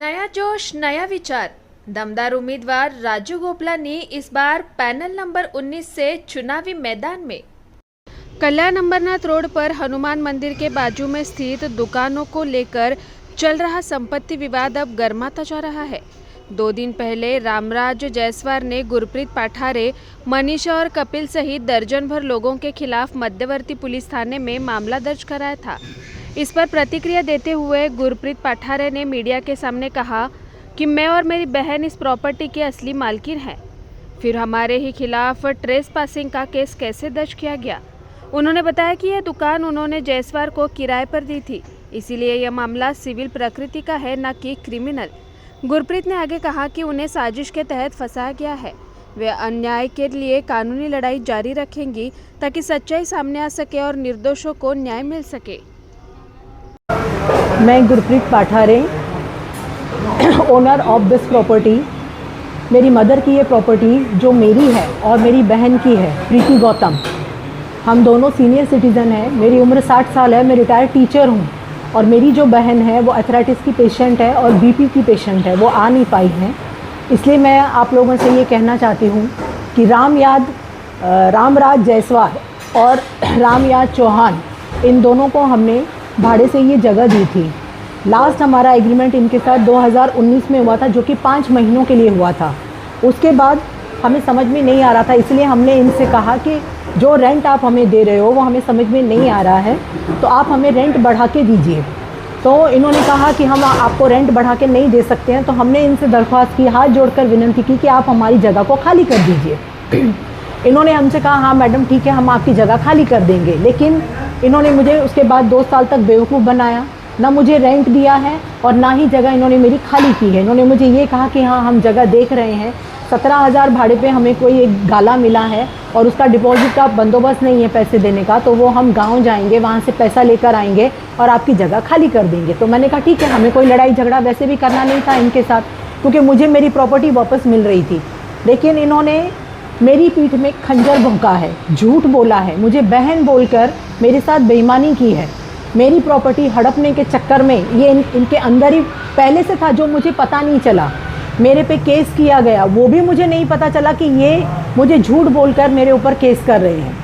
नया जोश नया विचार। दमदार उम्मीदवार राजू गोपलानी इस बार पैनल नंबर 19 से चुनावी मैदान में। कल्याण अंबरनाथ रोड पर हनुमान मंदिर के बाजू में स्थित दुकानों को लेकर चल रहा संपत्ति विवाद अब गर्माता जा रहा है। 2 दिन पहले रामराज जायसवाल ने गुरप्रीत पाठारे, मनीषा और कपिल सहित दर्जन भर लोगों के खिलाफ मध्यवर्ती पुलिस थाने में मामला दर्ज कराया था। इस पर प्रतिक्रिया देते हुए गुरप्रीत पाठारे ने मीडिया के सामने कहा कि मैं और मेरी बहन इस प्रॉपर्टी के असली मालकिन हैं। फिर हमारे ही खिलाफ ट्रेस पासिंग का केस कैसे दर्ज किया गया। उन्होंने बताया कि यह दुकान उन्होंने जायसवाल को किराए पर दी थी, इसीलिए यह मामला सिविल प्रकृति का है, न कि क्रिमिनल। गुरप्रीत ने आगे कहा कि उन्हें साजिश के तहत फंसाया गया है। वे अन्याय के लिए कानूनी लड़ाई जारी रखेंगी ताकि सच्चाई सामने आ सके और निर्दोषों को न्याय मिल सके। मैं Gurpreet Pathare, owner of this property. मेरी मदर की ये प्रॉपर्टी जो मेरी है और मेरी बहन की है, प्रीति गौतम। हम दोनों सीनियर सिटीज़न हैं। मेरी उम्र 60 साल है। मैं रिटायर्ड टीचर हूँ और मेरी जो बहन है वो एथराइटिस की पेशेंट है और बीपी की पेशेंट है, वो आ नहीं पाई हैं। इसलिए मैं आप लोगों से ये कहना चाहती हूँ कि रामराज जायसवाल और रामयाद चौहान, इन दोनों को हमने भाड़े से ये जगह दी थी। लास्ट हमारा एग्रीमेंट इनके साथ 2019 में हुआ था, जो कि 5 महीनों के लिए हुआ था। उसके बाद हमें समझ में नहीं आ रहा था, इसलिए हमने इनसे कहा कि जो रेंट आप हमें दे रहे हो वो हमें समझ में नहीं आ रहा है, तो आप हमें रेंट बढ़ा के दीजिए। तो इन्होंने कहा कि हम आपको रेंट बढ़ा के नहीं दे सकते हैं। तो हमने इनसे दरख्वास्त की, हाथ जोड़कर विनती की कि आप हमारी जगह को खाली कर दीजिए। इन्होंने हमसे कहा हाँ मैडम ठीक है, हम आपकी जगह खाली कर देंगे। लेकिन इन्होंने मुझे उसके बाद 2 साल तक बेवकूफ़ बनाया, ना मुझे रेंट दिया है और ना ही जगह इन्होंने मेरी खाली की है। इन्होंने मुझे ये कहा कि हाँ हम जगह देख रहे हैं, 17,000 भाड़े पे हमें कोई एक गाला मिला है और उसका डिपॉजिट का बंदोबस्त नहीं है पैसे देने का, तो वो हम गांव जाएंगे, वहाँ से पैसा लेकर आएंगे और आपकी जगह खाली कर देंगे। तो मैंने कहा ठीक है, हमें कोई लड़ाई झगड़ा वैसे भी करना नहीं था इनके साथ, क्योंकि मुझे मेरी प्रॉपर्टी वापस मिल रही थी। लेकिन इन्होंने मेरी पीठ में खंजर भोंका है, झूठ बोला है, मुझे बहन बोलकर मेरे साथ बेईमानी की है। मेरी प्रॉपर्टी हड़पने के चक्कर में ये इनके अंदर ही पहले से था, जो मुझे पता नहीं चला। मेरे पे केस किया गया, वो भी मुझे नहीं पता चला कि ये मुझे झूठ बोलकर मेरे ऊपर केस कर रहे हैं।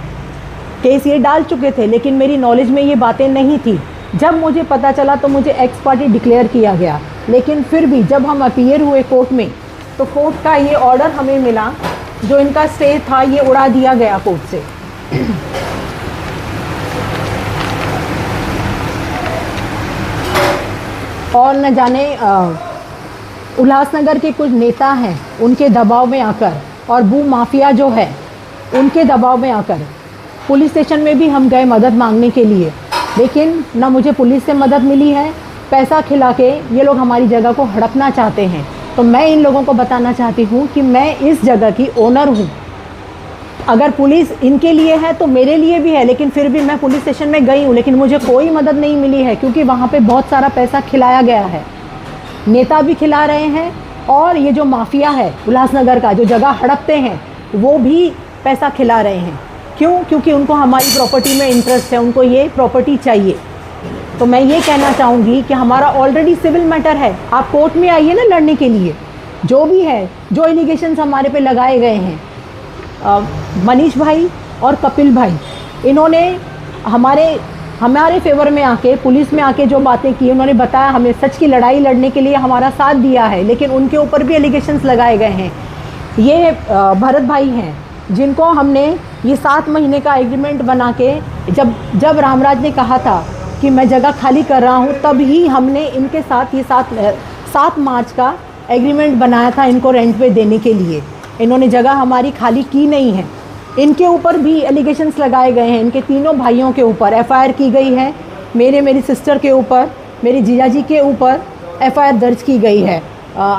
केस ये डाल चुके थे, लेकिन मेरी नॉलेज में ये बातें नहीं थी। जब मुझे पता चला तो मुझे एक्स पार्टी डिक्लेयर किया गया। लेकिन फिर भी जब हम अपीयर हुए कोर्ट में, तो कोर्ट का ये ऑर्डर हमें मिला, जो इनका स्टे था ये उड़ा दिया गया कोर्ट से। और न जाने उल्लासनगर के कुछ नेता हैं, उनके दबाव में आकर, और भू माफिया जो है उनके दबाव में आकर पुलिस स्टेशन में भी हम गए मदद मांगने के लिए, लेकिन ना मुझे पुलिस से मदद मिली है। पैसा खिला के ये लोग हमारी जगह को हड़पना चाहते हैं। तो मैं इन लोगों को बताना चाहती हूँ कि मैं इस जगह की ओनर हूँ। अगर पुलिस इनके लिए है तो मेरे लिए भी है, लेकिन फिर भी मैं पुलिस स्टेशन में गई हूँ, लेकिन मुझे कोई मदद नहीं मिली है, क्योंकि वहाँ पे बहुत सारा पैसा खिलाया गया है। नेता भी खिला रहे हैं और ये जो माफिया है उल्लासनगर का, जो जगह हड़पते हैं, वो भी पैसा खिला रहे हैं। क्यों? क्योंकि उनको हमारी प्रॉपर्टी में इंटरेस्ट है, उनको ये प्रॉपर्टी चाहिए। तो मैं ये कहना चाहूँगी कि हमारा ऑलरेडी सिविल मैटर है, आप कोर्ट में आइए ना लड़ने के लिए। जो भी है, जो एलिगेशंस हमारे पे लगाए गए हैं, मनीष भाई और कपिल भाई, इन्होंने हमारे फेवर में आके, पुलिस में आके जो बातें की, उन्होंने बताया हमें सच की लड़ाई लड़ने के लिए हमारा साथ दिया है, लेकिन उनके ऊपर भी एलिगेशंस लगाए गए हैं। ये भरत भाई हैं, जिनको हमने ये 7 महीने का एग्रीमेंट बना के, जब रामराज ने कहा था कि मैं जगह खाली कर रहा हूँ, तब ही हमने इनके साथ ये 7 मार्च का एग्रीमेंट बनाया था इनको रेंट पे देने के लिए। इन्होंने जगह हमारी खाली की नहीं है। इनके ऊपर भी एलिगेशंस लगाए गए हैं। इनके तीनों भाइयों के ऊपर एफआईआर की गई है। मेरी सिस्टर के ऊपर, मेरे जीजाजी के ऊपर एफआईआर दर्ज की गई है।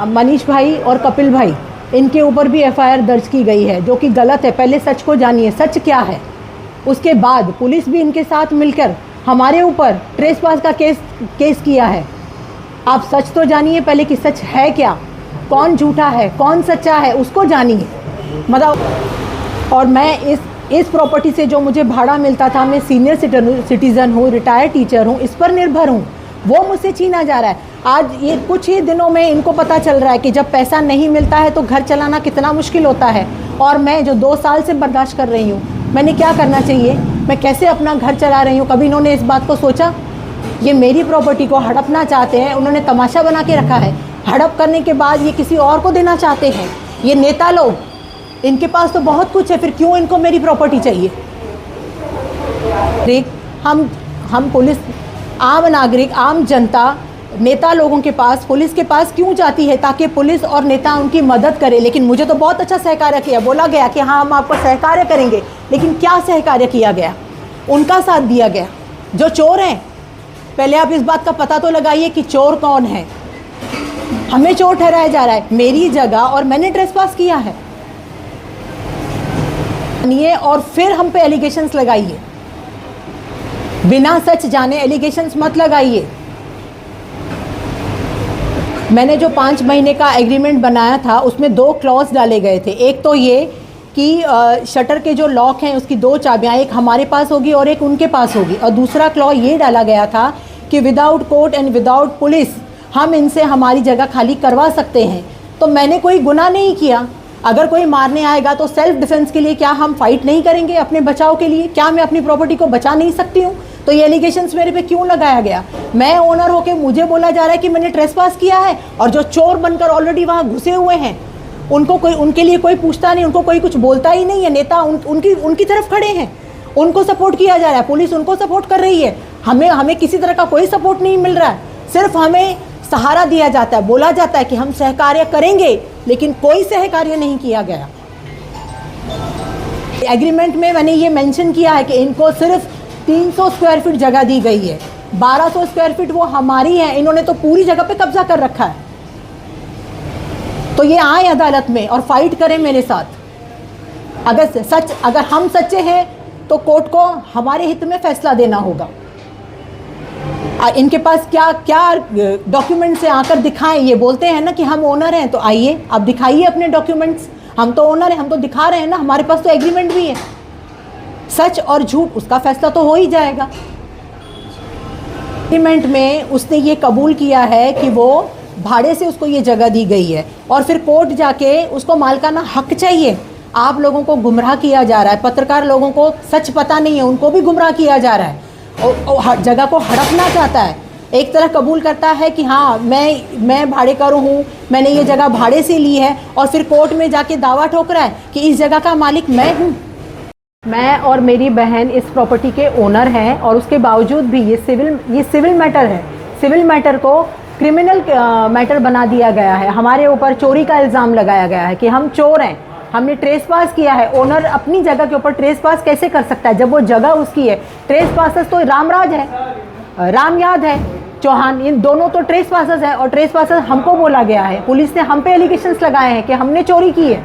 मनीष भाई और कपिल भाई, इनके ऊपर भी एफआईआर दर्ज की गई है, जो कि गलत है। पहले सच को जानिए, सच क्या है। उसके बाद पुलिस भी इनके साथ मिलकर हमारे ऊपर ट्रेस पास का केस किया है। आप सच तो जानिए पहले कि सच है क्या, कौन झूठा है कौन सच्चा है, उसको जानिए। मतलब, और मैं इस प्रॉपर्टी से जो मुझे भाड़ा मिलता था, मैं सीनियर सिटीज़न हूँ, रिटायर्ड टीचर हूँ, इस पर निर्भर हूँ। वो मुझसे छीना जा रहा है। आज ये कुछ ही दिनों में इनको पता चल रहा है कि जब पैसा नहीं मिलता है तो घर चलाना कितना मुश्किल होता है। और मैं जो 2 साल से बर्दाश्त कर रही हूँ, मैंने क्या करना चाहिए, मैं कैसे अपना घर चला रही हूँ, कभी इन्होंने इस बात को सोचा? ये मेरी प्रॉपर्टी को हड़पना चाहते हैं, उन्होंने तमाशा बना के रखा है। हड़प करने के बाद ये किसी और को देना चाहते हैं। ये नेता लोग, इनके पास तो बहुत कुछ है, फिर क्यों इनको मेरी प्रॉपर्टी चाहिए? हम पुलिस, आम नागरिक, आम जनता, नेता लोगों के पास, पुलिस के पास क्यों जाती है? ताकि पुलिस और नेता उनकी मदद करे। लेकिन मुझे तो बहुत अच्छा सहकार्य किया, बोला गया कि हाँ हम आपको सहकार्य करेंगे, लेकिन क्या सहकार्य किया गया? उनका साथ दिया गया। जो चोर हैं, पहले आप इस बात का पता तो लगाइए कि चोर कौन है। हमें चोर ठहराया जा रहा है, मेरी जगह और मैंने ट्रेसपास किया है, और फिर हम पे एलिगेशंस लगाइए। बिना सच जाने एलिगेशंस मत लगाइए। मैंने जो 5 महीने का एग्रीमेंट बनाया था उसमें 2 क्लॉज डाले गए थे। एक तो ये कि शटर के जो लॉक हैं उसकी 2 चाबियां, एक हमारे पास होगी और एक उनके पास होगी। और दूसरा क्लॉज ये डाला गया था कि without court and without police हम इनसे हमारी जगह खाली करवा सकते हैं। तो मैंने कोई गुनाह नहीं किया। अगर कोई मारने आएगा तो सेल्फ डिफेंस के लिए क्या हम फाइट नहीं करेंगे? अपने बचाव के लिए क्या मैं अपनी प्रॉपर्टी को बचा नहीं सकती हूँ? तो ये एलिगेशंस मेरे पे क्यों लगाया गया? मैं ओनर होके मुझे बोला जा रहा है कि मैंने ट्रेसपास किया है, और जो चोर बनकर ऑलरेडी वहाँ घुसे हुए हैं उनके लिए कोई पूछता नहीं, उनको कोई कुछ बोलता ही नहीं है। नेता उनकी तरफ खड़े हैं, उनको सपोर्ट किया जा रहा है, पुलिस उनको सपोर्ट कर रही है। हमें किसी तरह का कोई सपोर्ट नहीं मिल रहा है। सिर्फ हमें सहारा दिया जाता है, बोला जाता है कि हम सहकार्य करेंगे, लेकिन कोई सहकार्य नहीं किया गया। एग्रीमेंट में मैंने ये मेंशन किया है कि इनको सिर्फ 300 स्क्वायर फीट जगह दी गई है, 1200 स्क्वायर फीट वो हमारी है। इन्होंने तो पूरी जगह पे कब्जा कर रखा है। तो ये आए अदालत में और फाइट करें मेरे साथ। अगर हम सच्चे हैं तो कोर्ट को हमारे हित में फैसला देना होगा। इनके पास क्या डॉक्यूमेंट्स से आकर दिखाएं। ये बोलते हैं ना कि हम ओनर हैं, तो आइए आप दिखाइए अपने डॉक्यूमेंट्स। हम तो ओनर हैं, हम तो दिखा रहे हैं ना, हमारे पास तो एग्रीमेंट भी है। सच और झूठ उसका फैसला तो हो ही जाएगा। एग्रीमेंट में उसने ये कबूल किया है कि वो भाड़े से उसको ये जगह दी गई है, और फिर कोर्ट जाके उसको मालिकाना हक चाहिए। आप लोगों को गुमराह किया जा रहा है, पत्रकार लोगों को सच पता नहीं है, उनको भी गुमराह किया जा रहा है, और जगह को हड़पना चाहता है। एक तरह कबूल करता है कि हाँ मैं भाड़ेकार हूँ, मैंने ये जगह भाड़े से ली है, और फिर कोर्ट में जाके दावा ठोक रहा है कि इस जगह का मालिक मैं हूँ। मैं और मेरी बहन इस प्रॉपर्टी के ओनर हैं, और उसके बावजूद भी ये सिविल मैटर है। सिविल मैटर को क्रिमिनल मैटर बना दिया गया है। हमारे ऊपर चोरी का इल्ज़ाम लगाया गया है कि हम चोर हैं, हमने ट्रेसपास किया है। ओनर अपनी जगह के ऊपर ट्रेसपास कैसे कर सकता है जब वो जगह उसकी है? ट्रेसपासर्स तो रामराज है, रामयाद है, चौहान, इन दोनों तो ट्रेसपासर्स हैं, और ट्रेसपासर्स हमको बोला गया है। पुलिस ने हम पे एलिगेशंस लगाए हैं कि हमने चोरी की है।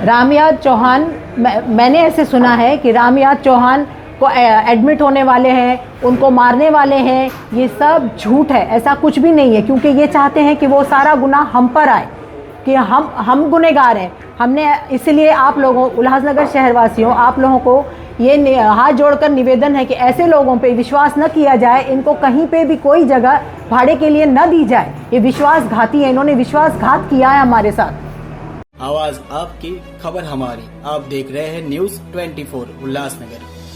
रामयाद चौहान, मैंने ऐसे सुना है कि रामयाद चौहान को एडमिट होने वाले हैं, उनको मारने वाले हैं। ये सब झूठ है, ऐसा कुछ भी नहीं है, क्योंकि ये चाहते हैं कि वो सारा गुनाह हम पर आए, कि हम गुनहगार हैं। हमने इसलिए आप लोगों, उल्लासनगर शहरवासियों, आप लोगों को ये हाथ जोड़कर निवेदन है कि ऐसे लोगों पे विश्वास न किया जाए। इनको कहीं पे भी कोई जगह भाड़े के लिए न दी जाए। ये विश्वासघाती है, इन्होंने विश्वासघात किया है हमारे साथ। आवाज आपकी, खबर हमारी। आप देख रहे हैं न्यूज़ 24 उल्लासनगर।